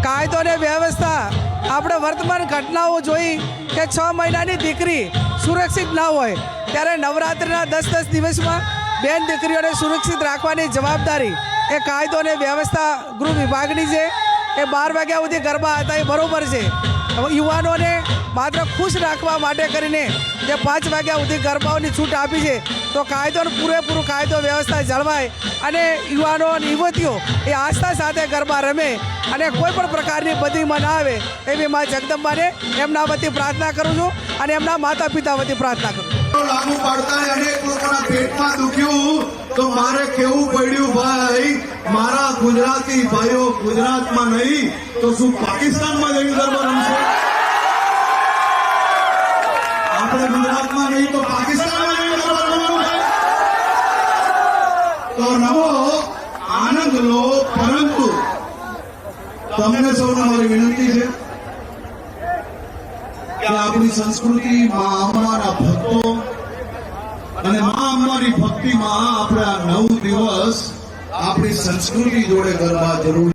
કાયદો અને વ્યવસ્થા આપણે વર્તમાન ઘટનાઓ જોઈ કે 6 મહિનાની દીકરી સુરક્ષિત ના હોય ત્યારે નવરાત્રિના 10 દિવસમાં બેન દીકરીઓને સુરક્ષિત રાખવાની જવાબદારી એ કાયદો અને વ્યવસ્થા ગૃહ વિભાગની છે। એ 12 વાગ્યા સુધી ગરબા હતા એ બરાબર છે। યુવાનોને માત્ર ખુશ રાખવા માટે કરીને જે 5 વાગ્યા સુધી ગરબાઓની છૂટ આપી છે તો કાયદોનું પૂરેપૂરું કાયદો વ્યવસ્થા જળવાય અને યુવાનો અને યુવતીઓ એ આસ્થા સાથે ગરબા રમે અને કોઈ પણ પ્રકારની બદીમાં ના આવે એવી મા જગદંબાને એમના વતી પ્રાર્થના કરું છું અને એમના માતા પિતા વતી પ્રાર્થના કરું છું। લાગુ પડતા અનેક લોકોના પેટમાં દુખ્યું તો મારે કેવું પડ્યું ભાઈ મારા ગુજરાતી ભાઈઓ ગુજરાતમાં નહીં તો શું પાકિસ્તાનમાં જઈને ગરબા રમશે? આપણે ગુજરાતમાં નહીં તો પાકિસ્તાનમાં જઈને ગરબા રમવાનું? તો રમો, આનંદ લો, પરંતુ તમને સૌને મારી વિનંતી છે કે આપણી સંસ્કૃતિ માં અંબાના ભક્તો અને માં અંબાની ભક્તિમાં આપણે આ 9 દિવસ આપણી સંસ્કૃતિ જોડે ગરબા જરૂર